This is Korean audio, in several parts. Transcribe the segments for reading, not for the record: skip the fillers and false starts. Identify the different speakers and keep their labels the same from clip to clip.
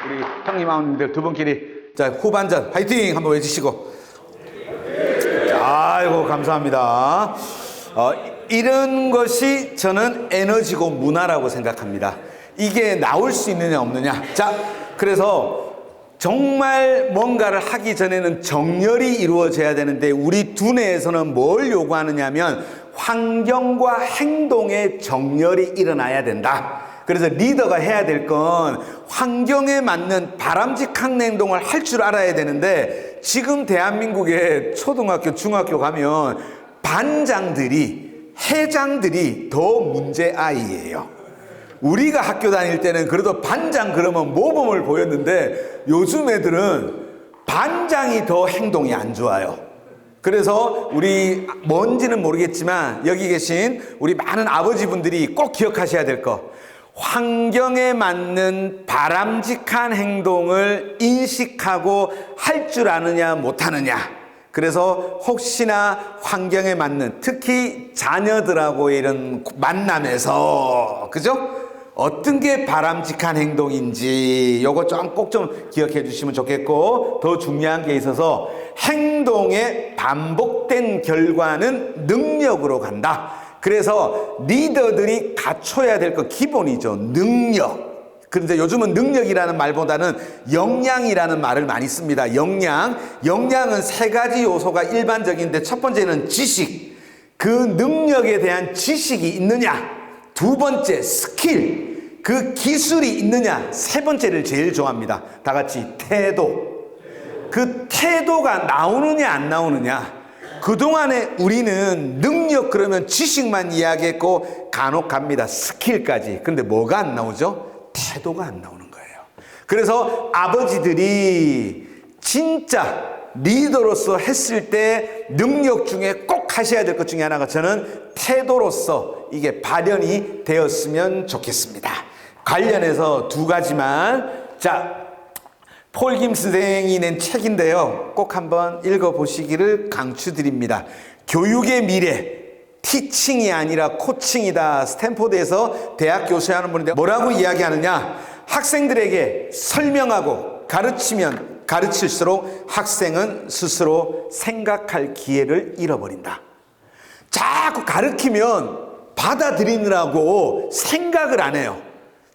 Speaker 1: 우리 형님 아버님들 두 분끼리 자 후반전 화이팅 한번 외치시고. 아이고 감사합니다. 이런 것이 저는 에너지고 문화라고 생각합니다. 이게 나올 수 있느냐 없느냐. 자 그래서 정말 뭔가를 하기 전에는 정렬이 이루어져야 되는데 우리 두뇌에서는 뭘 요구하느냐면 환경과 행동의 정렬이 일어나야 된다. 그래서 리더가 해야 될 건 환경에 맞는 바람직한 행동을 할 줄 알아야 되는데 지금 대한민국의 초등학교, 중학교 가면 반장들이, 회장들이 더 문제아이예요. 우리가 학교 다닐 때는 그래도 반장 그러면 모범을 보였는데 요즘 애들은 반장이 더 행동이 안 좋아요. 그래서 우리 뭔지는 모르겠지만 여기 계신 우리 많은 아버지분들이 꼭 기억하셔야 될 거, 환경에 맞는 바람직한 행동을 인식하고 할 줄 아느냐 못하느냐. 그래서 혹시나 환경에 맞는, 특히 자녀들하고의 이런 만남에서 그죠? 어떤 게 바람직한 행동인지 요거 좀 꼭 좀 기억해 주시면 좋겠고, 더 중요한 게 있어서 행동의 반복된 결과는 능력으로 간다. 그래서 리더들이 갖춰야 될 거 기본이죠. 능력. 그런데 요즘은 능력이라는 말보다는 역량이라는 말을 많이 씁니다. 역량은 세 가지 요소가 일반적인데 첫 번째는 지식. 그 능력에 대한 지식이 있느냐. 두 번째 스킬. 그 기술이 있느냐. 세 번째를 제일 좋아합니다. 다 같이 태도. 그 태도가 나오느냐 안 나오느냐. 그동안에 우리는 능력 그러면 지식만 이야기했고 간혹 갑니다. 스킬까지. 근데 뭐가 안 나오죠? 태도가 안 나오는 거예요. 그래서 아버지들이 진짜 리더로서 했을 때 능력 중에 꼭 하셔야 될 것 중에 하나가 저는 태도로서 이게 발현이 되었으면 좋겠습니다. 관련해서 두 가지만, 자 폴 김 선생이 낸 책인데요. 꼭 한번 읽어보시기를 강추드립니다. 교육의 미래, 티칭이 아니라 코칭이다. 스탠포드에서 대학 교수하는 분인데 뭐라고 이야기하느냐. 학생들에게 설명하고 가르치면 가르칠수록 학생은 스스로 생각할 기회를 잃어버린다. 자꾸 가르치면 받아들이느라고 생각을 안 해요.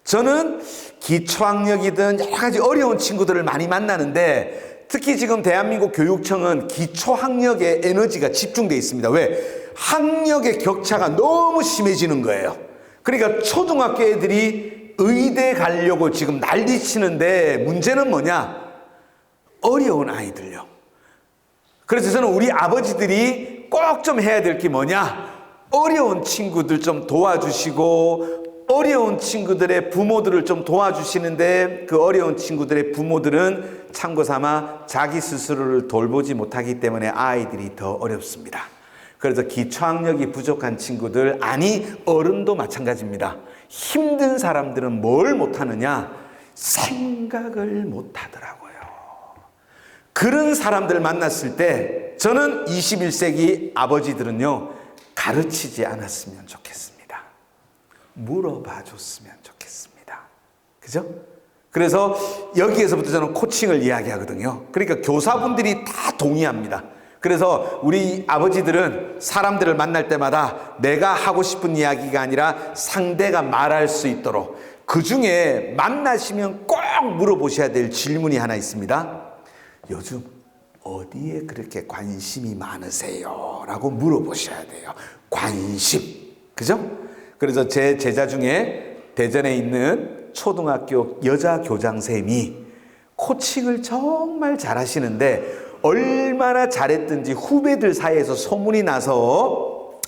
Speaker 1: 저는 기초학력이든 여러 가지 어려운 친구들을 많이 만나는데 특히 지금 대한민국 교육청은 기초학력에 에너지가 집중되어 있습니다. 왜? 학력의 격차가 너무 심해지는 거예요. 그러니까 초등학교 애들이 의대 가려고 지금 난리치는데 문제는 뭐냐? 어려운 아이들요. 그래서 저는 우리 아버지들이 꼭 좀 해야 될 게 뭐냐? 어려운 친구들 좀 도와주시고 어려운 친구들의 부모들을 좀 도와주시는데 그 어려운 친구들의 부모들은 참고 삼아 자기 스스로를 돌보지 못하기 때문에 아이들이 더 어렵습니다. 그래서 기초학력이 부족한 친구들, 아니 어른도 마찬가지입니다. 힘든 사람들은 뭘 못하느냐? 생각을 못하더라고요. 그런 사람들 만났을 때 저는 21세기 아버지들은요, 가르치지 않았으면 좋겠습니다. 물어봐 줬으면 좋겠습니다. 그죠? 그래서 여기에서부터 저는 코칭을 이야기하거든요. 그러니까 교사분들이 다 동의합니다. 그래서 우리 아버지들은 사람들을 만날 때마다 내가 하고 싶은 이야기가 아니라 상대가 말할 수 있도록, 그 중에 만나시면 꼭 물어보셔야 될 질문이 하나 있습니다. 요즘 어디에 그렇게 관심이 많으세요? 라고 물어보셔야 돼요. 관심. 그죠? 그래서 제 제자 중에 대전에 있는 초등학교 여자 교장쌤이 코칭을 정말 잘하시는데 얼마나 잘했든지 후배들 사이에서 소문이 나서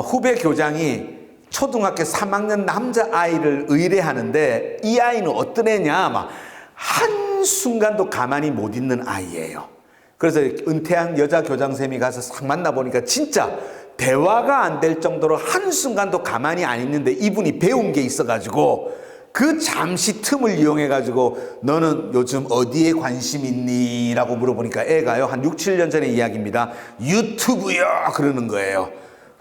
Speaker 1: 후배 교장이 초등학교 3학년 남자아이를 의뢰하는데 이 아이는 어떤 애냐, 막 한순간도 가만히 못 있는 아이예요. 그래서 은퇴한 여자 교장쌤이 가서 싹 만나보니까 진짜 대화가 안 될 정도로 한순간도 가만히 안 있는데 이분이 배운 게 있어가지고 그 잠시 틈을 이용해가지고 너는 요즘 어디에 관심 있니? 라고 물어보니까 애가요, 한 6, 7년 전의 이야기입니다. 유튜브요! 그러는 거예요.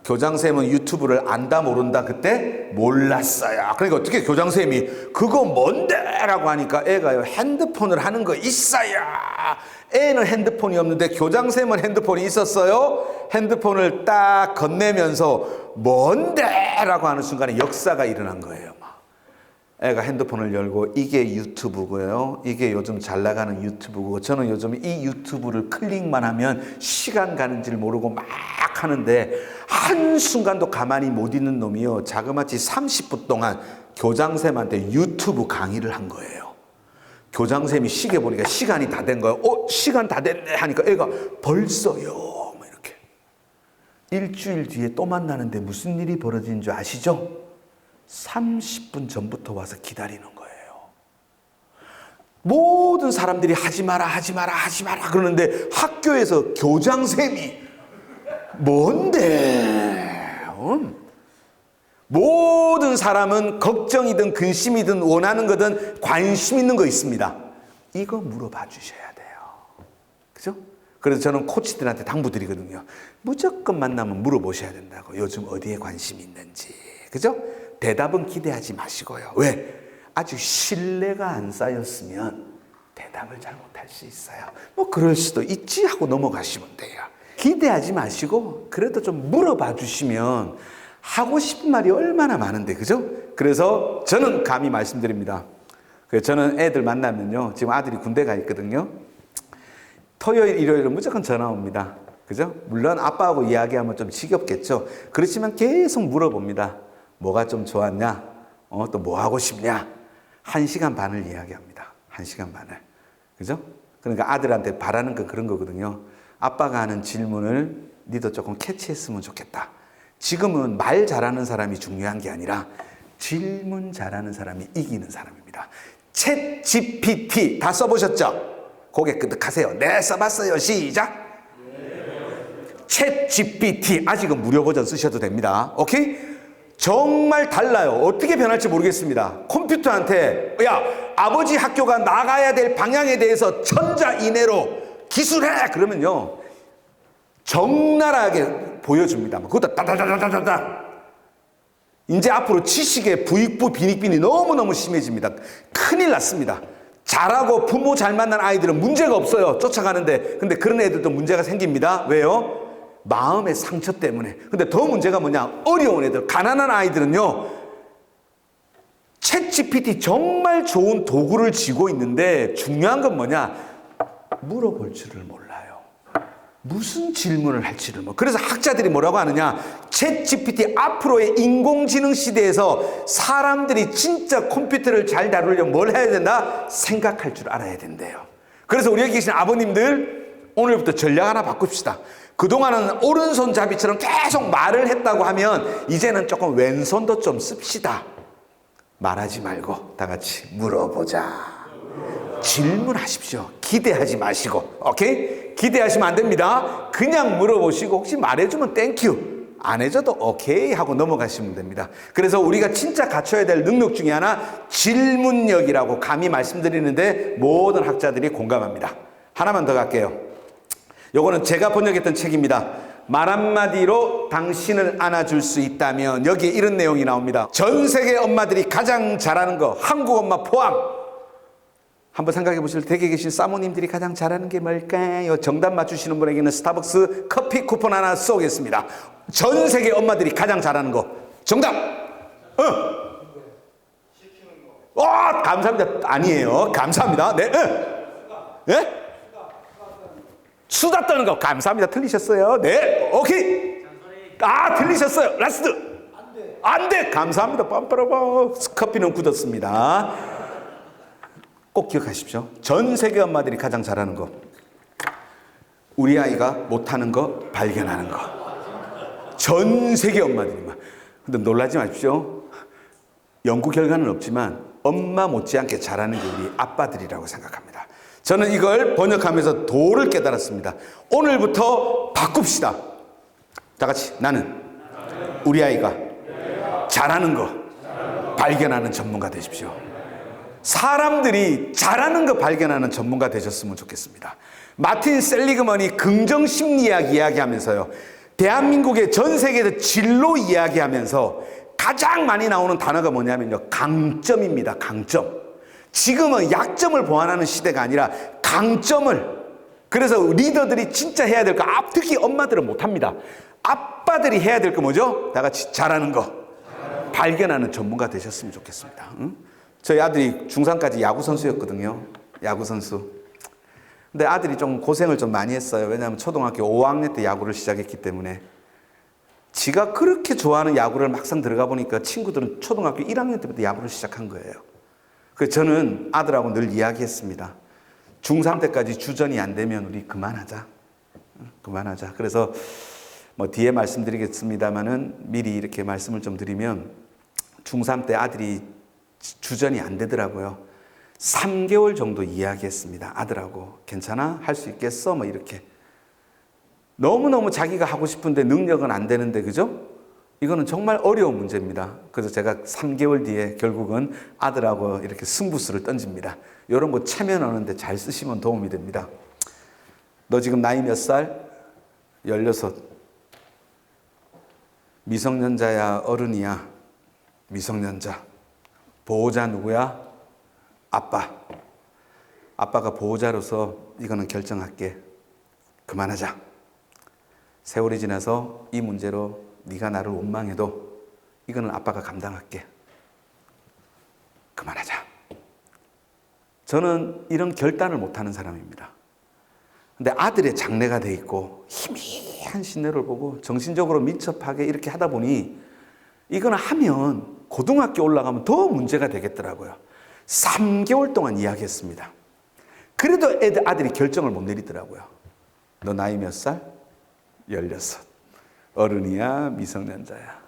Speaker 1: 교장선생님은 유튜브를 안다 모른다 그때 몰랐어요. 그러니까 어떻게 교장선생님이 그거 뭔데? 라고 하니까 애가요 핸드폰을 하는 거 있어요. 애는 핸드폰이 없는데 교장선생님은 핸드폰이 있었어요. 핸드폰을 딱 건네면서 뭔데? 라고 하는 순간에 역사가 일어난 거예요. 애가 핸드폰을 열고 이게 유튜브고요. 이게 요즘 잘 나가는 유튜브고 저는 요즘 이 유튜브를 클릭만 하면 시간 가는 줄 모르고 막 하는데 한순간도 가만히 못 있는 놈이요. 자그마치 30분 동안 교장선생님한테 유튜브 강의를 한 거예요. 교장선생님이 시계 보니까 시간이 다 된 거예요. 시간 다 됐네 하니까 애가 벌써요. 뭐 이렇게. 일주일 뒤에 또 만나는데 무슨 일이 벌어진 줄 아시죠? 30분 전부터 와서 기다리는 거예요. 모든 사람들이 하지 마라, 하지 마라, 하지 마라 그러는데 학교에서 교장선생님이 뭔데? 모든 사람은 걱정이든 근심이든 원하는 거든 관심 있는 거 있습니다. 이거 물어봐 주셔야 돼요. 그죠? 그래서 저는 코치들한테 당부드리거든요. 무조건 만나면 물어보셔야 된다고. 요즘 어디에 관심이 있는지. 그죠? 대답은 기대하지 마시고요. 왜? 아직 신뢰가 안 쌓였으면 대답을 잘 못할 수 있어요. 뭐 그럴 수도 있지 하고 넘어가시면 돼요. 기대하지 마시고 그래도 좀 물어봐 주시면 하고 싶은 말이 얼마나 많은데 그죠? 그래서 저는 감히 말씀드립니다. 그래서 저는 애들 만나면요. 지금 아들이 군대 가 있거든요. 토요일, 일요일은 무조건 전화 옵니다. 그죠? 물론 아빠하고 이야기하면 좀 지겹겠죠. 그렇지만 계속 물어봅니다. 뭐가 좀 좋았냐? 또 뭐 하고 싶냐? 1시간 반을 이야기합니다. 1시간 반을. 그죠? 그러니까 아들한테 바라는 건 그런 거거든요. 아빠가 하는 질문을 니도 조금 캐치했으면 좋겠다. 지금은 말 잘하는 사람이 중요한 게 아니라 질문 잘하는 사람이 이기는 사람입니다. 챗 GPT 다 써보셨죠? 고개 끄덕하세요. 네, 써봤어요. 시작. 챗 GPT 아직은 무료 버전 쓰셔도 됩니다. 오케이? 정말 달라요. 어떻게 변할지 모르겠습니다. 컴퓨터한테 야 아버지 학교가 나가야 될 방향에 대해서 천자 이내로 기술해 그러면요 적나라하게 보여줍니다. 그것도 따다다다다다. 이제 앞으로 지식의 부익부 빈익빈이 너무너무 심해집니다. 큰일 났습니다. 잘하고 부모 잘 만난 아이들은 문제가 없어요. 쫓아가는데. 근데 그런 애들도 문제가 생깁니다. 왜요? 마음의 상처 때문에. 근데 더 문제가 뭐냐? 어려운 애들, 가난한 아이들은요. 챗 GPT 정말 좋은 도구를 쥐고 있는데 중요한 건 뭐냐? 물어볼 줄을 몰라요. 무슨 질문을 할지를 뭐. 그래서 학자들이 뭐라고 하느냐? 챗 GPT 앞으로의 인공지능 시대에서 사람들이 진짜 컴퓨터를 잘 다루려면 뭘 해야 된다? 생각할 줄 알아야 된대요. 그래서 우리 여기 계신 아버님들 오늘부터 전략 하나 바꿉시다. 그동안은 오른손잡이처럼 계속 말을 했다고 하면 이제는 조금 왼손도 좀 씁시다. 말하지 말고 다 같이 물어보자. 질문하십시오. 기대하지 마시고. 오케이? 기대하시면 안 됩니다. 그냥 물어보시고 혹시 말해주면 땡큐. 안 해줘도 오케이 하고 넘어가시면 됩니다. 그래서 우리가 진짜 갖춰야 될 능력 중에 하나 질문력이라고 감히 말씀드리는데 모든 학자들이 공감합니다. 하나만 더 갈게요. 요거는 제가 번역했던 책입니다. 말 한마디로 당신을 안아줄 수 있다면 여기에 이런 내용이 나옵니다. 전 세계 엄마들이 가장 잘하는 거 한국 엄마 포함. 한번 생각해 보실 때 댁에 계신 사모님들이 가장 잘하는 게 뭘까요? 정답 맞추시는 분에게는 스타벅스 커피 쿠폰 하나 쏘겠습니다. 전 세계 엄마들이 가장 잘하는 거 정답. 감사합니다. 아니에요. 감사합니다. 네. 네? 수다 떠는 거 감사합니다. 틀리셨어요. 네. 오케이. 틀리셨어요. 라스트. 안 돼. 감사합니다. 빰빠라바. 커피는 굳었습니다. 꼭 기억하십시오. 전 세계 엄마들이 가장 잘하는 거. 우리 아이가 못하는 거 발견하는 거. 전 세계 엄마들이만. 근데 놀라지 마십시오. 연구 결과는 없지만 엄마 못지않게 잘하는 게 우리 아빠들이라고 생각합니다. 저는 이걸 번역하면서 도를 깨달았습니다. 오늘부터 바꿉시다. 다 같이 나는 우리 아이가 잘하는 거 발견하는 전문가 되십시오. 사람들이 잘하는 거 발견하는 전문가 되셨으면 좋겠습니다. 마틴 셀리그먼이 긍정심리학 이야기하면서요. 대한민국의 전 세계에서 진로 이야기하면서 가장 많이 나오는 단어가 뭐냐면요, 강점입니다. 강점. 지금은 약점을 보완하는 시대가 아니라 강점을. 그래서 리더들이 진짜 해야 될 거, 특히 엄마들은 못합니다. 아빠들이 해야 될 거 뭐죠? 다 같이 잘하는 거 발견하는 전문가 되셨으면 좋겠습니다. 응? 저희 아들이 중3까지 야구 선수였거든요. 야구 선수. 근데 아들이 좀 고생을 좀 많이 했어요. 왜냐하면 초등학교 5학년 때 야구를 시작했기 때문에. 지가 그렇게 좋아하는 야구를 막상 들어가 보니까 친구들은 초등학교 1학년 때부터 야구를 시작한 거예요. 그래서 저는 아들하고 늘 이야기했습니다. 중3 때까지 주전이 안 되면 우리 그만하자. 그만하자. 그래서 뭐 뒤에 말씀드리겠습니다만은 미리 이렇게 말씀을 좀 드리면 중3 때 아들이 주전이 안 되더라고요. 3개월 정도 이야기했습니다. 아들하고. 괜찮아? 할 수 있겠어? 뭐 이렇게. 너무너무 자기가 하고 싶은데 능력은 안 되는데, 그죠? 이거는 정말 어려운 문제입니다. 그래서 제가 3개월 뒤에 결국은 아들하고 이렇게 승부수를 던집니다. 이런 거 체면하는데 잘 쓰시면 도움이 됩니다. 너 지금 나이 몇 살? 16. 미성년자야, 어른이야? 미성년자. 보호자 누구야? 아빠. 아빠가 보호자로서 이거는 결정할게. 그만하자. 세월이 지나서 이 문제로 네가 나를 원망해도 이거는 아빠가 감당할게. 그만하자. 저는 이런 결단을 못하는 사람입니다. 근데 아들의 장래가 돼 있고 희미한 신뢰를 보고 정신적으로 민첩하게 이렇게 하다 보니 이거는 하면 고등학교 올라가면 더 문제가 되겠더라고요. 3개월 동안 이야기했습니다. 그래도 아들이 결정을 못 내리더라고요. 너 나이 몇 살? 16. 어른이야, 미성년자야?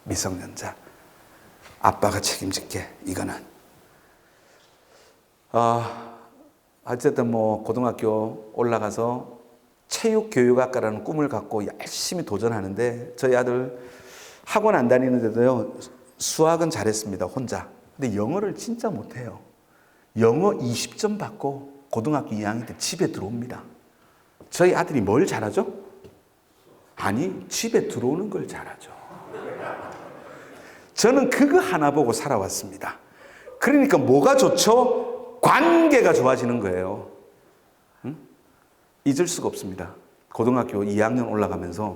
Speaker 1: 미성년자. 아빠가 책임질게. 이거는. 어쨌든 뭐 고등학교 올라가서 체육교육학과라는 꿈을 갖고 열심히 도전하는데 저희 아들 학원 안 다니는데도요, 수학은 잘했습니다. 혼자. 근데 영어를 진짜 못해요. 영어 20점 받고 고등학교 2학년 때 집에 들어옵니다. 저희 아들이 뭘 잘하죠? 아니, 집에 들어오는 걸 잘하죠. 저는 그거 하나 보고 살아왔습니다. 그러니까 뭐가 좋죠? 관계가 좋아지는 거예요. 응? 잊을 수가 없습니다. 고등학교 2학년 올라가면서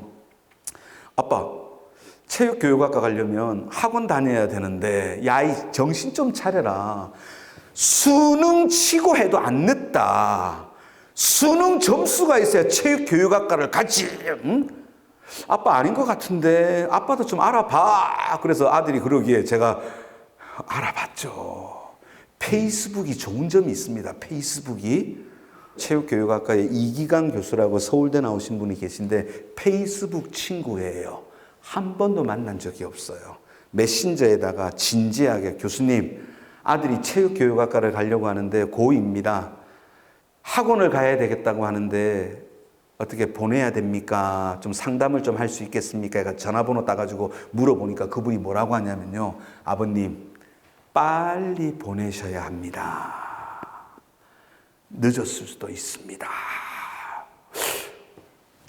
Speaker 1: 아빠, 체육교육학과 가려면 학원 다녀야 되는데 야, 이 정신 좀 차려라. 수능 치고 해도 안 늦다. 수능 점수가 있어야 체육교육학과를 가지. 응? 아빠 아닌 것 같은데 아빠도 좀 알아봐. 그래서 아들이 그러기에 제가 알아봤죠. 페이스북이 좋은 점이 있습니다. 페이스북이. 체육교육학과에 이기강 교수라고 서울대 나오신 분이 계신데 페이스북 친구예요. 한 번도 만난 적이 없어요. 메신저에다가 진지하게 교수님, 아들이 체육교육학과를 가려고 하는데 고2입니다. 학원을 가야 되겠다고 하는데 어떻게 보내야 됩니까? 좀 상담을 좀 할 수 있겠습니까? 제가 전화번호 따가지고 물어보니까 그분이 뭐라고 하냐면요. 아버님, 빨리 보내셔야 합니다. 늦었을 수도 있습니다.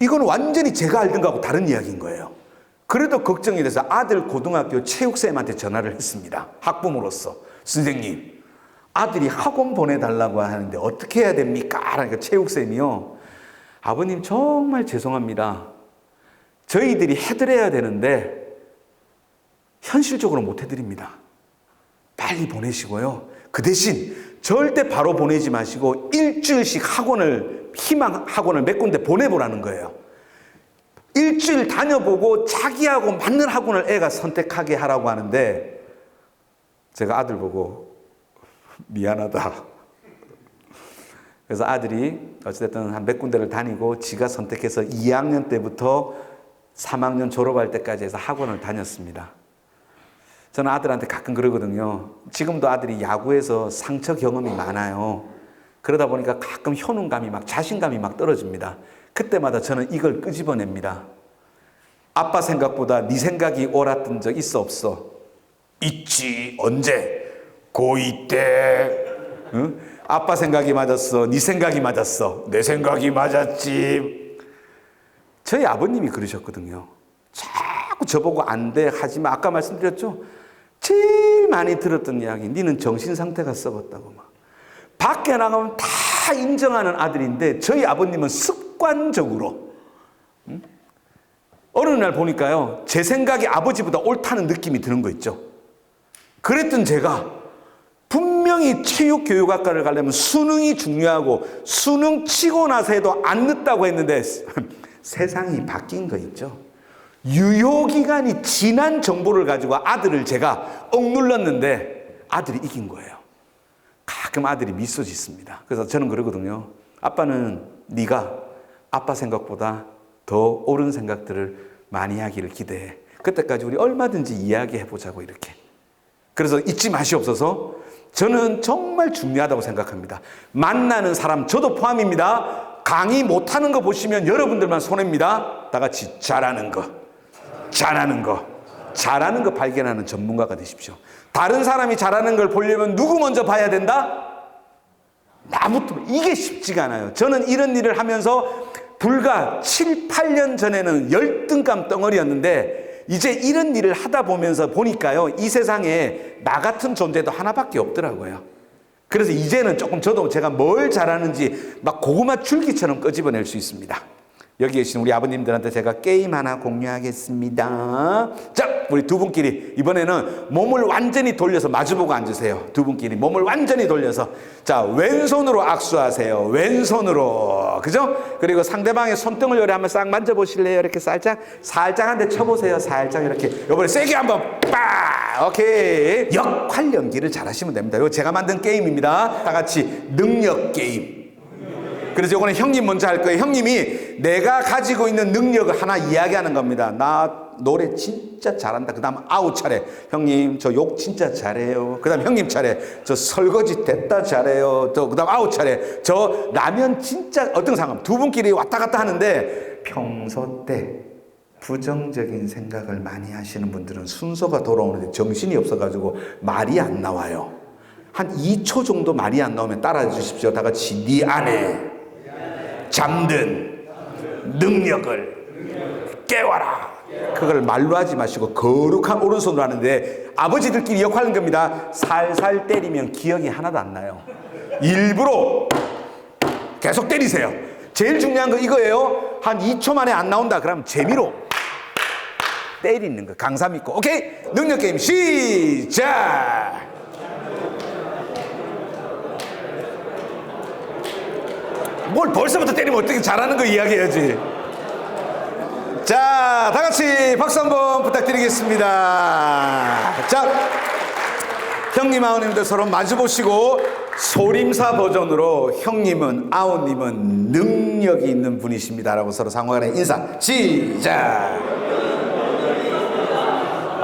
Speaker 1: 이건 완전히 제가 알던 거하고 다른 이야기인 거예요. 그래도 걱정이 돼서 아들 고등학교 체육쌤한테 전화를 했습니다. 학부모로서. 선생님, 아들이 학원 보내달라고 하는데 어떻게 해야 됩니까? 그러니까 체육쌤이요. 아버님 정말 죄송합니다. 저희들이 해드려야 되는데 현실적으로 못 해드립니다. 빨리 보내시고요. 그 대신 절대 바로 보내지 마시고 일주일씩 희망 학원을 몇 군데 보내보라는 거예요. 일주일 다녀보고 자기하고 맞는 학원을 애가 선택하게 하라고 하는데 제가 아들 보고 미안하다. 그래서 아들이 어쨌든 한 몇 군데를 다니고 지가 선택해서 2학년 때부터 3학년 졸업할 때까지 해서 학원을 다녔습니다. 저는 아들한테 가끔 그러거든요. 지금도 아들이 야구에서 상처 경험이 많아요. 그러다 보니까 가끔 효능감이 자신감이 떨어집니다. 그때마다 저는 이걸 끄집어냅니다. 아빠 생각보다 네 생각이 옳았던 적 있어 없어? 있지. 언제? 고2 때. 응? 아빠 생각이 맞았어? 네 생각이 맞았어? 내 생각이 맞았지. 저희 아버님이 그러셨거든요. 자꾸 저보고 안 돼, 하지 마. 아까 말씀드렸죠? 제일 많이 들었던 이야기, 니는 정신 상태가 썩었다고 막. 밖에 나가면 다 인정하는 아들인데 저희 아버님은 습관적으로 어느 날 보니까요, 제 생각이 아버지보다 옳다는 느낌이 드는 거 있죠. 그랬던 제가 분명히 체육교육학과를 가려면 수능이 중요하고 수능 치고 나서 해도 안 늦다고 했는데 세상이 바뀐 거 있죠. 유효기간이 지난 정보를 가지고 아들을 제가 억눌렀는데 아들이 이긴 거예요. 가끔 아들이 미소 짓습니다. 그래서 저는 그러거든요. 아빠는 네가 아빠 생각보다 더 옳은 생각들을 많이 하기를 기대해. 그때까지 우리 얼마든지 이야기해보자고 이렇게. 그래서 잊지 마시옵소서. 저는 정말 중요하다고 생각합니다. 만나는 사람, 저도 포함입니다. 강의 못하는 거 보시면 여러분들만 손해입니다. 다 같이 잘하는 거, 잘하는 거, 잘하는 거 발견하는 전문가가 되십시오. 다른 사람이 잘하는 걸 보려면 누구 먼저 봐야 된다? 나부터. 이게 쉽지가 않아요. 저는 이런 일을 하면서 불과 7, 8년 전에는 열등감 덩어리였는데 이제 이런 일을 하다 보면서 보니까요, 이 세상에 나 같은 존재도 하나밖에 없더라고요. 그래서 이제는 조금 저도 제가 뭘 잘하는지 막 고구마 줄기처럼 끄집어낼 수 있습니다. 여기 계신 우리 아버님들한테 제가 게임 하나 공유하겠습니다. 자, 우리 두 분끼리 이번에는 몸을 완전히 돌려서 마주보고 앉으세요. 두 분끼리 몸을 완전히 돌려서. 자, 왼손으로 악수하세요. 왼손으로. 그죠? 그리고 상대방의 손등을 요래 한번 싹 만져보실래요? 이렇게 살짝 한 대 쳐보세요. 살짝 이렇게. 이번에 세게 한번 빡! 오케이. 역할 연기를 잘 하시면 됩니다. 이거 제가 만든 게임입니다. 다 같이 능력 게임. 그래서 이거는 형님 먼저 할 거예요. 형님이 내가 가지고 있는 능력을 하나 이야기하는 겁니다. 나 노래 진짜 잘한다. 그 다음 아우 차례. 형님 저 욕 진짜 잘해요. 그 다음 형님 차례. 저 설거지 됐다 잘해요. 또 그 다음 아우 차례. 저 라면 진짜 어떤 상황. 두 분끼리 왔다 갔다 하는데 평소 때 부정적인 생각을 많이 하시는 분들은 순서가 돌아오는데 정신이 없어가지고 말이 안 나와요. 한 2초 정도 말이 안 나오면 따라해 주십시오. 다 같이 네 안에 잠든 능력을 깨워라. 그걸 말로 하지 마시고 거룩한 오른손으로 하는데 아버지들끼리 역할하는 겁니다. 살살 때리면 기억이 하나도 안 나요. 일부러 계속 때리세요. 제일 중요한 거 이거예요. 한 2초 만에 안 나온다. 그러면 재미로 때리는 거. 강사 믿고. 오케이? 능력 게임 시작! 뭘 벌써부터 때리면 어떻게 잘하는 거 이야기해야지. 자, 다 같이 박수 한번 부탁드리겠습니다. 자, 형님, 아우님들 서로 마주보시고 소림사 버전으로 형님은, 아우님은 능력이 있는 분이십니다라고 서로 상호간에 인사. 시작.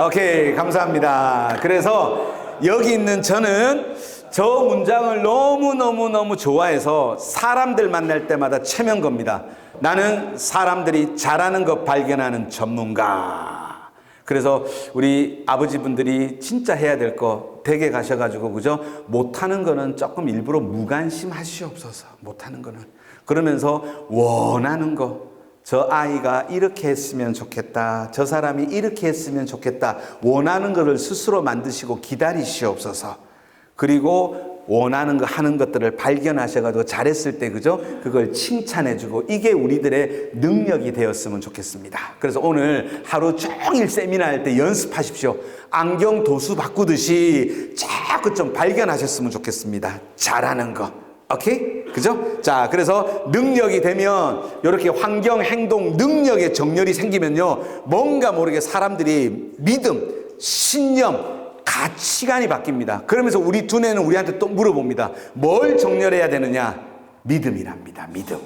Speaker 1: 오케이, 감사합니다. 그래서 여기 있는 저는 저 문장을 너무너무 좋아해서 사람들 만날 때마다 체면 겁니다. 나는 사람들이 잘하는 것 발견하는 전문가. 그래서 우리 아버지분들이 진짜 해야 될 거 댁에 가셔가지고 그죠? 못하는 거는 조금 일부러 무관심 하시옵소서. 못하는 거는. 그러면서 원하는 거. 저 아이가 이렇게 했으면 좋겠다. 저 사람이 이렇게 했으면 좋겠다. 원하는 거를 스스로 만드시고 기다리시옵소서. 그리고 원하는 거 하는 것들을 발견하셔가지고 잘했을 때 그죠? 그걸 칭찬해주고 이게 우리들의 능력이 되었으면 좋겠습니다. 그래서 오늘 하루 종일 세미나 할 때 연습하십시오. 안경 도수 바꾸듯이 자꾸 좀 발견하셨으면 좋겠습니다. 잘하는 거. 오케이? 그죠? 자, 그래서 능력이 되면 이렇게 환경, 행동, 능력의 정렬이 생기면요. 뭔가 모르게 사람들이 믿음, 신념, 가치관이 바뀝니다. 그러면서 우리 두뇌는 우리한테 또 물어봅니다. 뭘 정렬해야 되느냐? 믿음이랍니다. 믿음.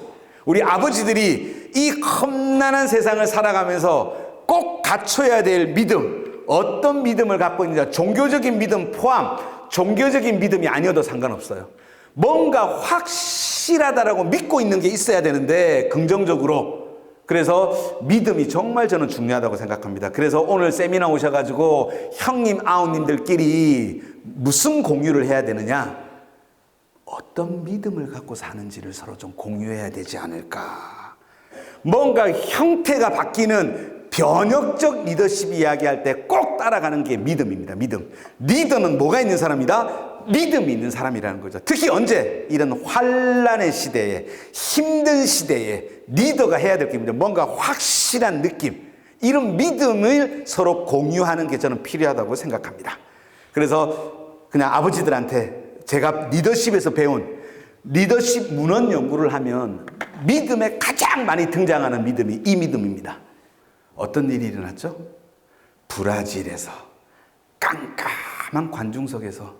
Speaker 1: 우리 아버지들이 이 험난한 세상을 살아가면서 꼭 갖춰야 될 믿음. 어떤 믿음을 갖고 있느냐? 종교적인 믿음 포함, 종교적인 믿음이 아니어도 상관없어요. 뭔가 확실하다라고 믿고 있는 게 있어야 되는데 긍정적으로. 그래서 믿음이 정말 저는 중요하다고 생각합니다. 그래서 오늘 세미나 오셔가지고 형님, 아우님들끼리 무슨 공유를 해야 되느냐? 어떤 믿음을 갖고 사는지를 서로 좀 공유해야 되지 않을까? 뭔가 형태가 바뀌는 변혁적 리더십 이야기할 때 꼭 따라가는 게 믿음입니다. 믿음. 리더는 뭐가 있는 사람이다? 믿음이 있는 사람이라는 거죠. 특히 언제? 이런 환란의 시대에, 힘든 시대에 리더가 해야 될 게 있습니다. 뭔가 확실한 느낌, 이런 믿음을 서로 공유하는 게 저는 필요하다고 생각합니다. 그래서 그냥 아버지들한테 제가 리더십에서 배운 리더십 문헌 연구를 하면 믿음에 가장 많이 등장하는 믿음이 이 믿음입니다. 어떤 일이 일어났죠? 브라질에서 깜깜한 관중석에서,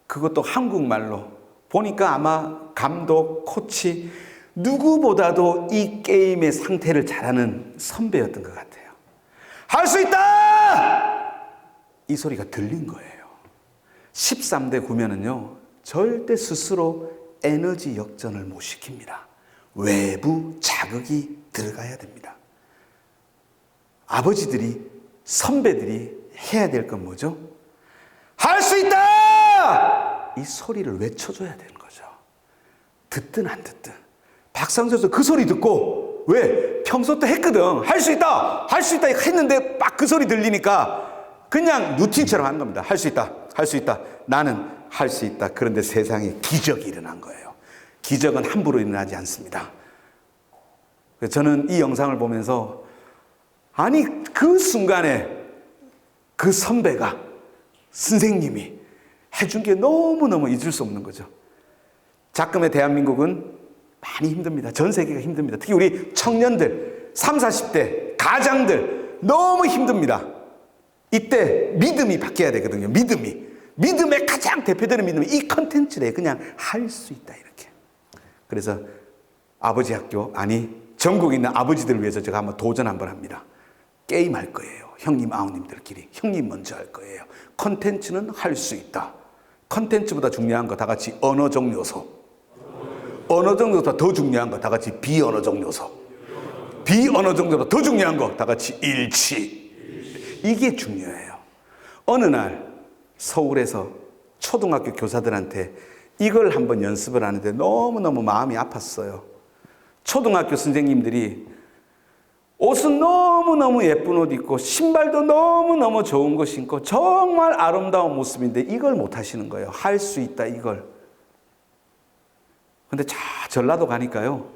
Speaker 1: 그것도 한국말로 보니까 아마 감독, 코치 누구보다도 이 게임의 상태를 잘하는 선배였던 것 같아요. 할 수 있다! 이 소리가 들린 거예요. 13대 9면은요, 절대 스스로 에너지 역전을 못 시킵니다. 외부 자극이 들어가야 됩니다. 아버지들이, 선배들이 해야 될 건 뭐죠? 할 수 있다! 이 소리를 외쳐줘야 되는 거죠. 듣든 안 듣든. 박상수 선수 그 소리 듣고, 왜? 평소 때 했거든. 할 수 있다! 할 수 있다! 했는데 막 그 소리 들리니까 그냥 루틴처럼 하는 겁니다. 할 수 있다! 할 수 있다! 나는 할 수 있다. 그런데 세상에 기적이 일어난 거예요. 기적은 함부로 일어나지 않습니다. 저는 이 영상을 보면서, 아니 그 순간에 그 선배가, 선생님이 해준 게 너무너무 잊을 수 없는 거죠. 작금의 대한민국은 많이 힘듭니다. 전 세계가 힘듭니다. 특히 우리 청년들, 30, 40대 가장들 너무 힘듭니다. 이때 믿음이 바뀌어야 되거든요. 믿음의 가장 대표되는 믿음이 이 컨텐츠래. 그냥 할 수 있다, 이렇게. 그래서 아버지 학교, 아니 전국에 있는 아버지들을 위해서 제가 한번 도전 한번 합니다. 게임 할 거예요. 형님 아우님들끼리. 형님 먼저 할 거예요. 컨텐츠는 할 수 있다. 컨텐츠보다 중요한 거 다 같이 언어적 요소. 언어적 요소보다 더 중요한 거 다 같이 비언어적 요소. 비언어적 요소보다 더 중요한 거 다 같이 일치. 이게 중요해요. 어느 날 서울에서 초등학교 교사들한테 이걸 한번 연습을 하는데 너무너무 마음이 아팠어요. 초등학교 선생님들이 옷은 너무너무 예쁜 옷 입고 신발도 너무너무 좋은 거 신고 정말 아름다운 모습인데 이걸 못 하시는 거예요. 할 수 있다, 이걸. 근데 전라도 가니까요,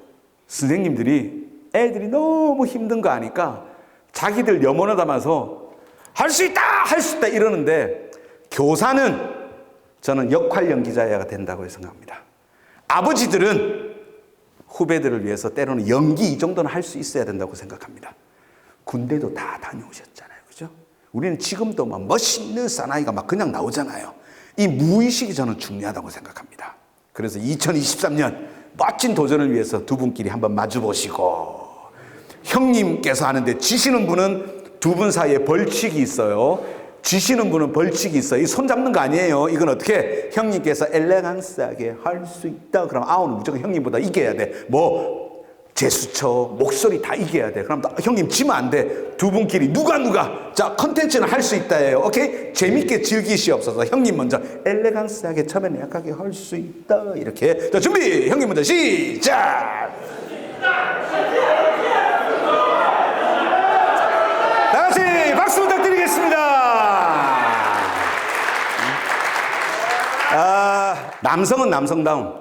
Speaker 1: 선생님들이 애들이 너무 힘든 거 아니까 자기들 염원을 담아서 할 수 있다! 할 수 있다! 이러는데, 교사는 저는 역할 연기자여야 된다고 생각합니다. 아버지들은 후배들을 위해서 때로는 연기 이 정도는 할 수 있어야 된다고 생각합니다. 군대도 다 다녀오셨잖아요. 그죠? 우리는 지금도 막 멋있는 사나이가 막 그냥 나오잖아요. 이 무의식이 저는 중요하다고 생각합니다. 그래서 2023년 멋진 도전을 위해서 두 분끼리 한번 마주 보시고, 형님께서 하는데 지시는 분은 두 분 사이에 벌칙이 있어요. 지시는 분은 벌칙이 있어요. 이 손 잡는 거 아니에요. 이건 어떻게? 형님께서 엘레강스하게 할 수 있다. 그럼 아우는 무조건 형님보다 이겨야 돼. 뭐 제스처, 목소리 다 이겨야 돼. 그럼 형님 지면 안 돼. 두 분끼리 누가 자, 컨텐츠는 할 수 있다예요. 오케이? 재밌게 즐기시옵소서. 형님 먼저 엘레강스하게 처음에는 약하게 할 수 있다. 이렇게. 자, 준비. 형님 먼저 시작. 다 같이 박수 부탁드리겠습니다. 남성은 남성다움,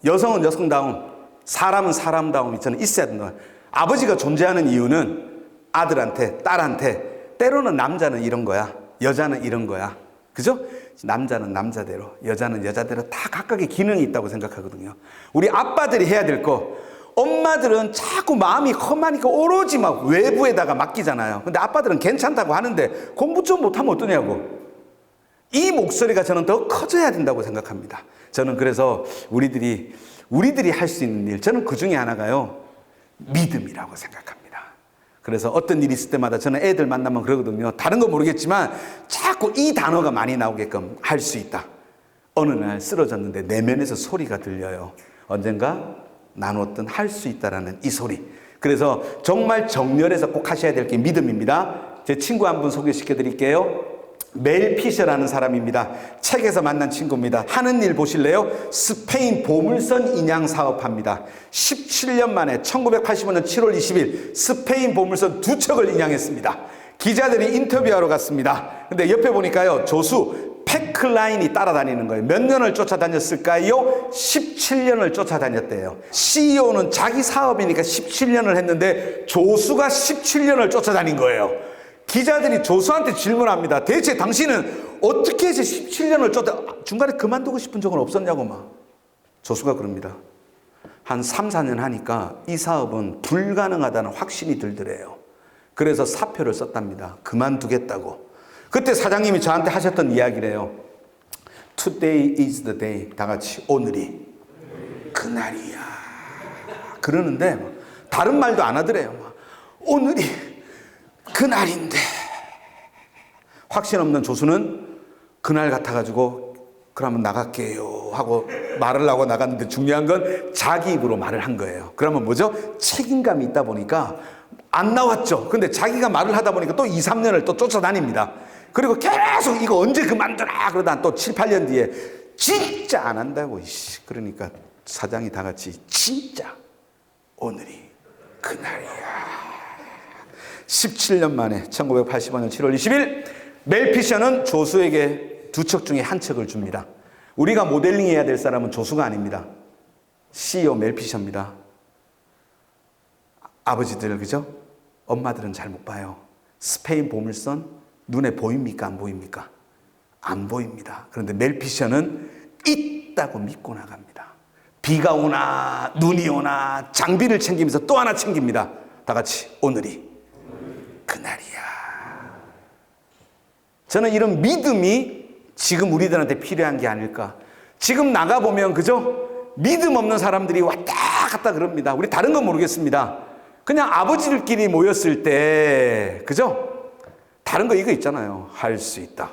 Speaker 1: 여성은 여성다움, 사람은 사람다움이 저는 있어야 된다. 아버지가 존재하는 이유는 아들한테, 딸한테, 때로는 남자는 이런 거야, 여자는 이런 거야. 그죠? 남자는 남자대로, 여자는 여자대로 다 각각의 기능이 있다고 생각하거든요. 우리 아빠들이 해야 될 거, 엄마들은 자꾸 마음이 험하니까 오로지 막 외부에다가 맡기잖아요. 근데 아빠들은 괜찮다고 하는데 공부 좀 못하면 어떠냐고. 이 목소리가 저는 더 커져야 된다고 생각합니다. 저는 그래서 우리들이 할 수 있는 일, 저는 그 중에 하나가요, 믿음이라고 생각합니다. 그래서 어떤 일이 있을 때마다 저는 애들 만나면 그러거든요. 다른 건 모르겠지만 자꾸 이 단어가 많이 나오게끔 할 수 있다. 어느 날 쓰러졌는데 내면에서 소리가 들려요. 언젠가 나눴던 할 수 있다라는 이 소리. 그래서 정말 정렬해서 꼭 하셔야 될 게 믿음입니다. 제 친구 한 분 소개시켜 드릴게요. 멜 피셔라는 사람입니다. 책에서 만난 친구입니다. 하는 일 보실래요? 스페인 보물선 인양 사업합니다. 17년 만에 1985년 7월 20일 스페인 보물선 2척을 인양했습니다. 기자들이 인터뷰하러 갔습니다. 근데 옆에 보니까요, 조수 패클라인이 따라다니는 거예요. 몇 년을 쫓아다녔을까요? 17년을 쫓아다녔대요. CEO는 자기 사업이니까 17년을 했는데 조수가 17년을 쫓아다닌 거예요. 기자들이 조수한테 질문합니다. 대체 당신은 어떻게 해서 17년을 중간에 그만두고 싶은 적은 없었냐고 막. 조수가 그럽니다. 한 3, 4년 하니까 이 사업은 불가능하다는 확신이 들더래요. 그래서 사표를 썼답니다. 그만두겠다고. 그때 사장님이 저한테 하셨던 이야기래요. Today is the day. 다 같이 오늘이 그날이야. 그러는데 다른 말도 안 하더래요. 오늘이 그날인데. 확신 없는 조수는 그날 같아가지고 그러면 나갈게요 하고 말을 하고 나갔는데 중요한 건 자기 입으로 말을 한 거예요. 그러면 뭐죠? 책임감이 있다 보니까 안 나왔죠. 근데 자기가 말을 하다 보니까 또 2, 3년을 또 쫓아다닙니다. 그리고 계속 이거 언제 그만두나 그러다 또 7, 8년 뒤에 진짜 안 한다고. 그러니까 사장이 다 같이 진짜 오늘이 그날이야. 17년 만에 1985년 7월 20일 멜 피셔는 조수에게 2척 중에 한 척을 줍니다. 우리가 모델링 해야 될 사람은 조수가 아닙니다. CEO 멜 피셔입니다. 아버지들, 그죠? 엄마들은 잘 못 봐요. 스페인 보물선 눈에 보입니까? 안 보입니까? 안 보입니다. 그런데 멜 피셔는 있다고 믿고 나갑니다. 비가 오나 눈이 오나 장비를 챙기면서 또 하나 챙깁니다. 다 같이 오늘이 그날이야. 저는 이런 믿음이 지금 우리들한테 필요한 게 아닐까. 지금 나가보면 그죠? 믿음 없는 사람들이 왔다 갔다 그럽니다. 우리 다른 건 모르겠습니다. 그냥 아버지들끼리 모였을 때 그죠? 다른 거 이거 있잖아요. 할 수 있다.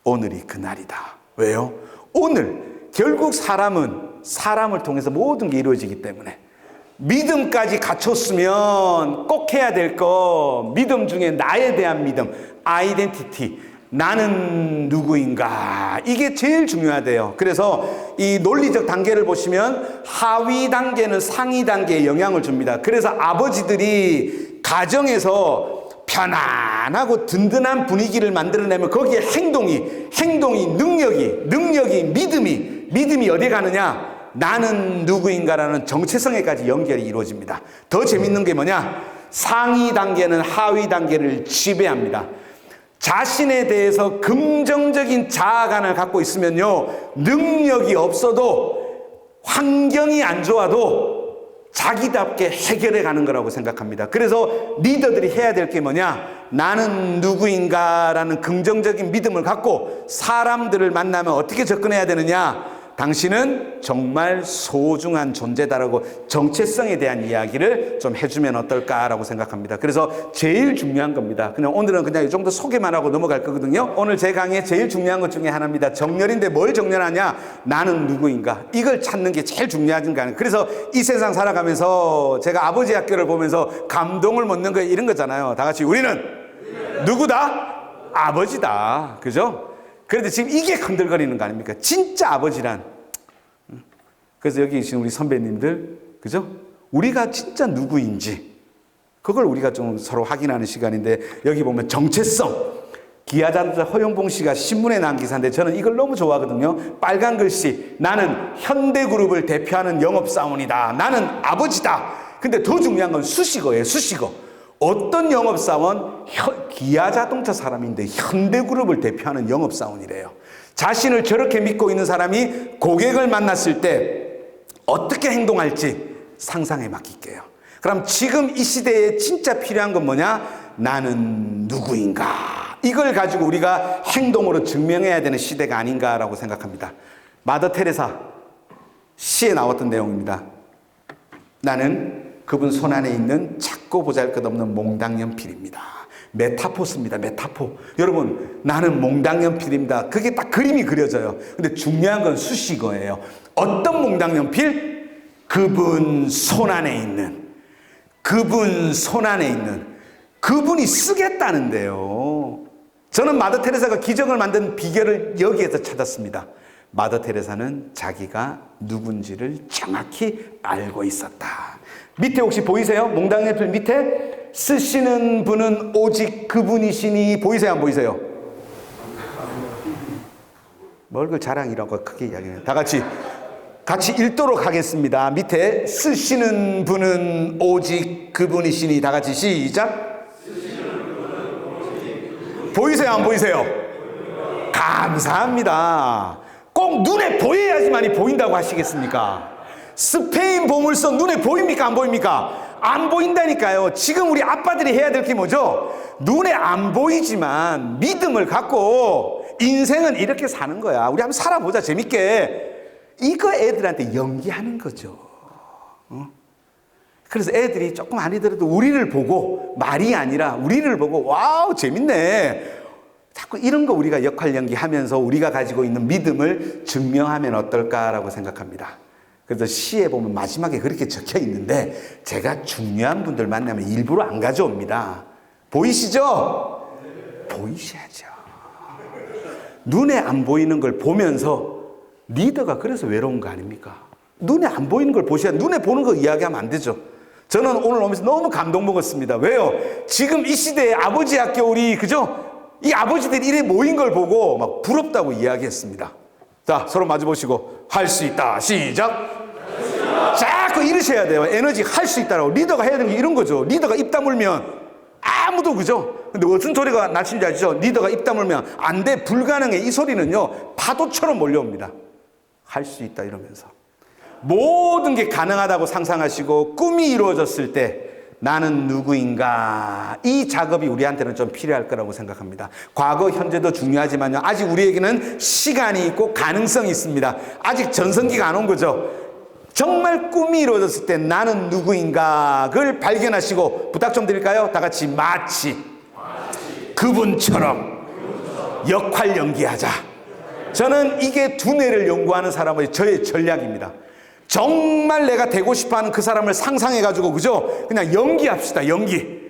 Speaker 1: 오늘이 그날이다. 왜요? 오늘 결국 사람은 사람을 통해서 모든 게 이루어지기 때문에 믿음까지 갖췄으면 꼭 해야 될 거, 믿음 중에 나에 대한 믿음, 아이덴티티, 나는 누구인가, 이게 제일 중요하대요. 그래서 이 논리적 단계를 보시면 하위 단계는 상위 단계에 영향을 줍니다. 그래서 아버지들이 가정에서 편안하고 든든한 분위기를 만들어내면 거기에 행동이 능력이 믿음이 어디 가느냐? 나는 누구인가라는 정체성에까지 연결이 이루어집니다. 더 재밌는 게 뭐냐? 상위 단계는 하위 단계를 지배합니다. 자신에 대해서 긍정적인 자아관을 갖고 있으면요, 능력이 없어도 환경이 안 좋아도 자기답게 해결해 가는 거라고 생각합니다. 그래서 리더들이 해야 될 게 뭐냐? 나는 누구인가라는 긍정적인 믿음을 갖고 사람들을 만나면 어떻게 접근해야 되느냐? 당신은 정말 소중한 존재다라고 정체성에 대한 이야기를 좀 해주면 어떨까라고 생각합니다. 그래서 제일 중요한 겁니다. 그냥 오늘은 그냥 이 정도 소개만 하고 넘어갈 거거든요. 오늘 제 강의에 제일 중요한 것 중에 하나입니다. 정렬인데 뭘 정렬하냐? 나는 누구인가? 이걸 찾는 게 제일 중요한 거 아니에요. 그래서 이 세상 살아가면서 제가 아버지 학교를 보면서 감동을 먹는 거 이런 거잖아요. 다 같이 우리는 누구다? 아버지다. 그죠? 그런데 지금 이게 흔들거리는 거 아닙니까? 진짜 아버지란. 그래서 여기 계신 우리 선배님들, 그죠? 우리가 진짜 누구인지, 그걸 우리가 좀 서로 확인하는 시간인데, 여기 보면 정체성. 기아자동차 허용봉 씨가 신문에 난 기사인데, 저는 이걸 너무 좋아하거든요. 빨간 글씨, 나는 현대그룹을 대표하는 영업사원이다. 나는 아버지다. 근데 더 중요한 건 수식어예요, 수식어. 어떤 영업사원? 기아자동차 사람인데 현대그룹을 대표하는 영업사원이래요. 자신을 저렇게 믿고 있는 사람이 고객을 만났을 때 어떻게 행동할지 상상에 맡길게요. 그럼 지금 이 시대에 진짜 필요한 건 뭐냐? 나는 누구인가? 이걸 가지고 우리가 행동으로 증명해야 되는 시대가 아닌가라고 생각합니다. 마더 테레사 시에 나왔던 내용입니다. 나는 그분 손안에 있는 작고 보잘것없는 몽당연필입니다. 메타포스입니다. 메타포. 여러분, 나는 몽당연필입니다. 그게 딱 그림이 그려져요. 근데 중요한 건 수식어예요. 어떤 몽당연필? 그분 손안에 있는, 그분이 쓰겠다는데요. 저는 마더 테레사가 기적을 만든 비결을 여기에서 찾았습니다. 마더 테레사는 자기가 누군지를 정확히 알고 있었다. 밑에 혹시 보이세요? 몽당잎을 밑에 쓰시는 분은 오직 그분이시니 보이세요? 안 보이세요? 뭘 그 자랑이라고 크게 이야기해요. 다 같이 읽도록 하겠습니다. 밑에 쓰시는 분은 오직 그분이시니 다 같이 시작. 보이세요? 안 보이세요? 감사합니다. 꼭 눈에 보여야지만이 보인다고 하시겠습니까? 스페인 보물서 눈에 보입니까? 안 보입니까? 안 보인다니까요. 지금 우리 아빠들이 해야 될 게 뭐죠? 눈에 안 보이지만 믿음을 갖고 인생은 이렇게 사는 거야. 우리 한번 살아보자, 재밌게. 이거 애들한테 연기하는 거죠. 그래서 애들이 조금 아니더라도 우리를 보고, 말이 아니라 우리를 보고 와우 재밌네, 자꾸 이런 거 우리가 역할 연기하면서 우리가 가지고 있는 믿음을 증명하면 어떨까라고 생각합니다. 그래서 시에 보면 마지막에 그렇게 적혀 있는데 제가 중요한 분들 만나면 일부러 안 가져옵니다. 보이시죠? 보이셔야죠. 눈에 안 보이는 걸 보면서 리더가 그래서 외로운 거 아닙니까? 눈에 안 보이는 걸 보셔야, 눈에 보는 거 이야기하면 안 되죠. 저는 오늘 오면서 너무 감동 먹었습니다. 왜요? 지금 이 시대에 아버지 학교 우리, 그죠? 이 아버지들이 이래 모인 걸 보고 막 부럽다고 이야기했습니다. 자, 서로 마주보시고 할 수 있다. 시작. 자꾸 이러셔야 돼요. 에너지 할 수 있다라고. 리더가 해야 되는 게 이런 거죠. 리더가 입 다물면 아무도, 그죠? 근데 무슨 소리가 나신지 아시죠? 리더가 입 다물면 안 돼, 불가능해. 이 소리는요, 파도처럼 몰려옵니다. 할 수 있다 이러면서. 모든 게 가능하다고 상상하시고 꿈이 이루어졌을 때 나는 누구인가, 이 작업이 우리한테는 좀 필요할 거라고 생각합니다. 과거, 현재도 중요하지만요, 아직 우리에게는 시간이 있고 가능성이 있습니다. 아직 전성기가 안 온 거죠. 정말 꿈이 이루어졌을 때 나는 누구인가 그걸 발견하시고, 부탁 좀 드릴까요? 다 같이 마치 그분처럼 역할 연기하자. 저는 이게 두뇌를 연구하는 사람의 저의 전략입니다. 정말 내가 되고 싶어하는 그 사람을 상상해가지고, 그죠? 그냥 연기합시다. 연기.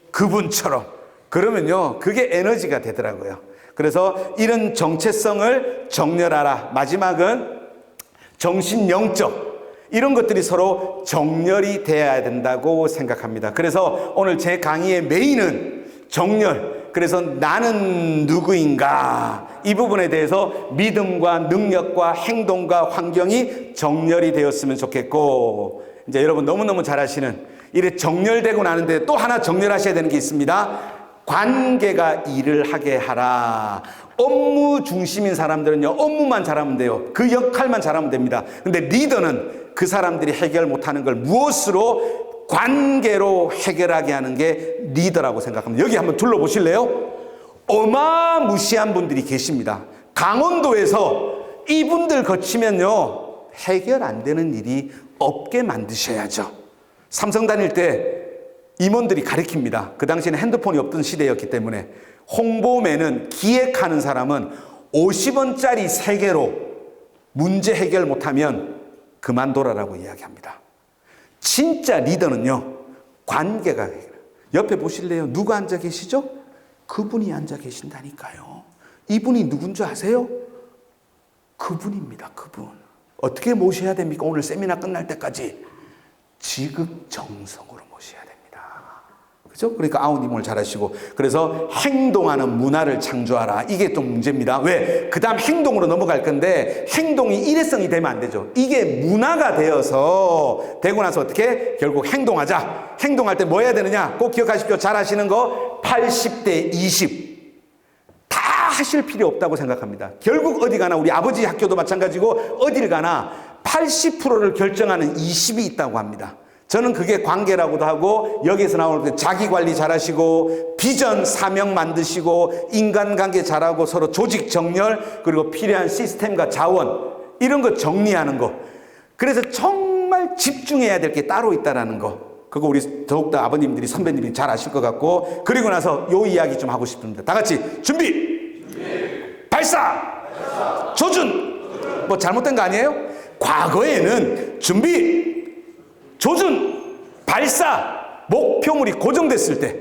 Speaker 1: 그분처럼. 그러면요, 그게 에너지가 되더라고요. 그래서 이런 정체성을 정렬하라. 마지막은 정신, 영적, 이런 것들이 서로 정렬이 돼야 된다고 생각합니다. 그래서 오늘 제 강의의 메인은 정렬. 그래서 나는 누구인가, 이 부분에 대해서 믿음과 능력과 행동과 환경이 정렬이 되었으면 좋겠고, 이제 여러분 너무너무 잘 아시는, 이래 정렬되고 나는데 또 하나 정렬하셔야 되는 게 있습니다. 관계가 일을 하게 하라. 업무 중심인 사람들은요, 업무만 잘하면 돼요. 그 역할만 잘하면 됩니다. 근데 리더는 그 사람들이 해결 못하는 걸 무엇으로, 관계로 해결하게 하는 게 리더라고 생각합니다. 여기 한번 둘러보실래요? 어마무시한 분들이 계십니다. 강원도에서 이분들 거치면요, 해결 안 되는 일이 없게 만드셔야죠. 삼성 다닐 때 임원들이 가르칩니다. 그 당시에는 핸드폰이 없던 시대였기 때문에 홍보맨은, 기획하는 사람은 50원짜리 3개로 문제 해결 못하면 그만둬라라고 이야기합니다. 진짜 리더는요, 관계가 해결해요. 옆에 보실래요? 누가 앉아 계시죠? 그분이 앉아 계신다니까요. 이분이 누군지 아세요? 그분입니다. 그분. 어떻게 모셔야 됩니까? 오늘 세미나 끝날 때까지 지극정성으로 모셔야 됩니다. 그죠? 그러니까 아우님을 잘하시고, 그래서 행동하는 문화를 창조하라. 이게 좀 문제입니다. 왜? 그 다음 행동으로 넘어갈 건데, 행동이 일회성이 되면 안 되죠. 이게 문화가 되어서 되고 나서 어떻게? 결국 행동하자. 행동할 때 뭐 해야 되느냐? 꼭 기억하십시오. 잘 하시는 거 80대 20. 다 하실 필요 없다고 생각합니다. 결국 어디 가나, 우리 아버지 학교도 마찬가지고 어딜 가나 80%를 결정하는 20이 있다고 합니다. 저는 그게 관계라고도 하고, 여기에서 나오는 때 자기 관리 잘하시고, 비전, 사명 만드시고, 인간관계 잘하고, 서로 조직 정렬, 그리고 필요한 시스템과 자원, 이런 거 정리하는 거. 그래서 정말 집중해야 될 게 따로 있다라는 거. 그거 우리 더욱더 아버님들이, 선배님들이 잘 아실 것 같고, 그리고 나서 요 이야기 좀 하고 싶습니다. 다 같이 준비! 발사! 조준! 뭐 잘못된 거 아니에요? 과거에는 준비! 조준, 발사, 목표물이 고정됐을 때,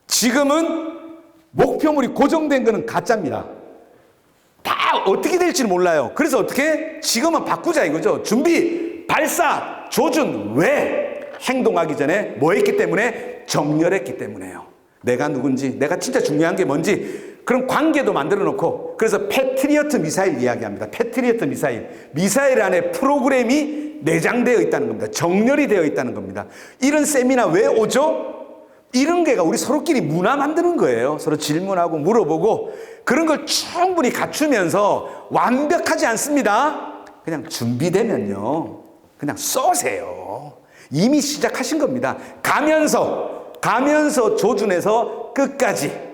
Speaker 1: 지금은 목표물이 고정된 거는 가짜입니다. 다 어떻게 될지는 몰라요. 그래서 어떻게? 지금은 바꾸자 이거죠. 준비, 발사, 조준. 왜? 행동하기 전에 뭐 했기 때문에? 정렬했기 때문에요. 내가 누군지, 내가 진짜 중요한 게 뭔지, 그런 관계도 만들어 놓고, 그래서 패트리어트 미사일 이야기합니다. 패트리어트 미사일. 미사일 안에 프로그램이 내장되어 있다는 겁니다. 정렬이 되어 있다는 겁니다. 이런 세미나 왜 오죠? 이런 게가 우리 서로끼리 문화 만드는 거예요. 서로 질문하고 물어보고 그런 걸 충분히 갖추면서 완벽하지 않습니다. 그냥 준비되면요. 그냥 쏘세요. 이미 시작하신 겁니다. 가면서 조준해서 끝까지.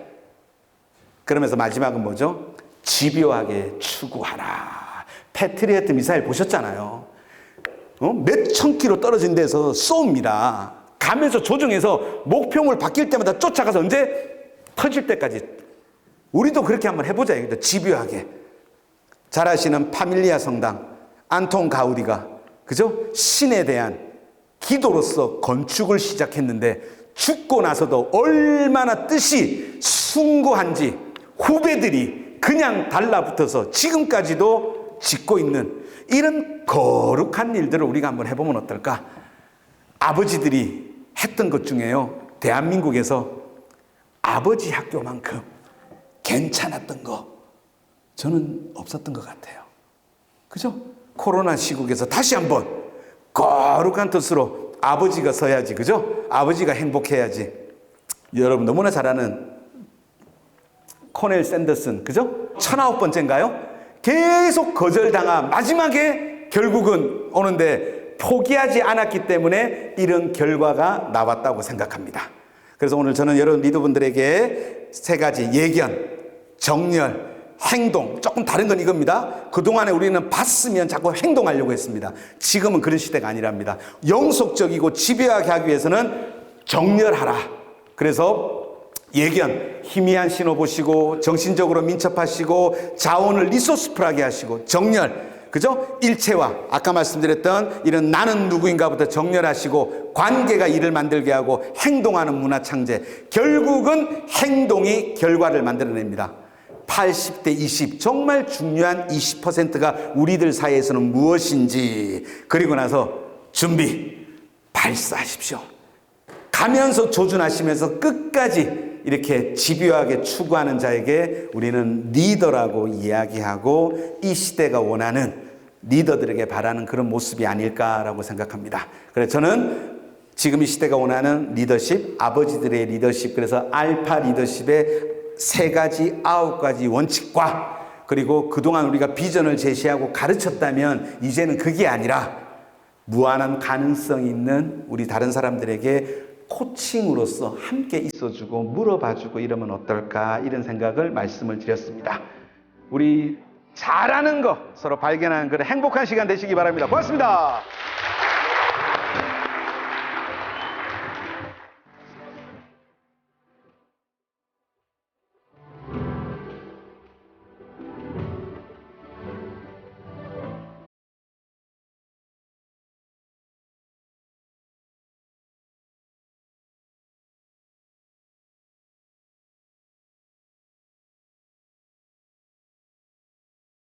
Speaker 1: 그러면서 마지막은 뭐죠? 집요하게 추구하라. 패트리어트 미사일 보셨잖아요. 몇천 킬로 떨어진 데서 쏩니다. 가면서 조정해서 목표물 바뀔 때마다 쫓아가서 언제? 터질 때까지. 우리도 그렇게 한번 해보자. 집요하게. 잘 아시는 파밀리아 성당, 안톤 가우디가, 그죠? 신에 대한 기도로서 건축을 시작했는데 죽고 나서도 얼마나 뜻이 숭고한지 후배들이 그냥 달라붙어서 지금까지도 짓고 있는 이런 거룩한 일들을 우리가 한번 해보면 어떨까? 아버지들이 했던 것 중에요. 대한민국에서 아버지 학교만큼 괜찮았던 거 저는 없었던 것 같아요. 그죠? 코로나 시국에서 다시 한번 거룩한 뜻으로 아버지가 서야지. 그죠? 아버지가 행복해야지. 여러분 너무나 잘 아는 코넬 샌더슨, 그죠? 1009번째인가요? 계속 거절당한 마지막에 결국은 오는데 포기하지 않았기 때문에 이런 결과가 나왔다고 생각합니다. 그래서 오늘 저는 여러분 리더분들에게 세 가지 예견, 정렬, 행동, 조금 다른 건 이겁니다. 그동안에 우리는 봤으면 자꾸 행동하려고 했습니다. 지금은 그런 시대가 아니랍니다. 영속적이고 집요하게 하기 위해서는 정렬하라. 그래서 예견, 희미한 신호 보시고 정신적으로 민첩하시고 자원을 리소스풀하게 하시고 정렬, 그죠? 일체화, 아까 말씀드렸던 이런 나는 누구인가부터 정렬하시고 관계가 일을 만들게 하고 행동하는 문화 창제. 결국은 행동이 결과를 만들어냅니다. 80대 20, 정말 중요한 20%가 우리들 사이에서는 무엇인지, 그리고 나서 준비, 발사하십시오. 가면서 조준하시면서 끝까지 이렇게 집요하게 추구하는 자에게 우리는 리더라고 이야기하고 이 시대가 원하는 리더들에게 바라는 그런 모습이 아닐까라고 생각합니다. 그래서 저는 지금 이 시대가 원하는 리더십, 아버지들의 리더십, 그래서 알파 리더십의 3가지, 9가지 원칙과 그리고 그동안 우리가 비전을 제시하고 가르쳤다면 이제는 그게 아니라 무한한 가능성이 있는 우리 다른 사람들에게 코칭으로서 함께 있어주고 물어봐주고 이러면 어떨까, 이런 생각을 말씀을 드렸습니다. 우리 잘하는 거 서로 발견하는 그런 행복한 시간 되시기 바랍니다. 고맙습니다.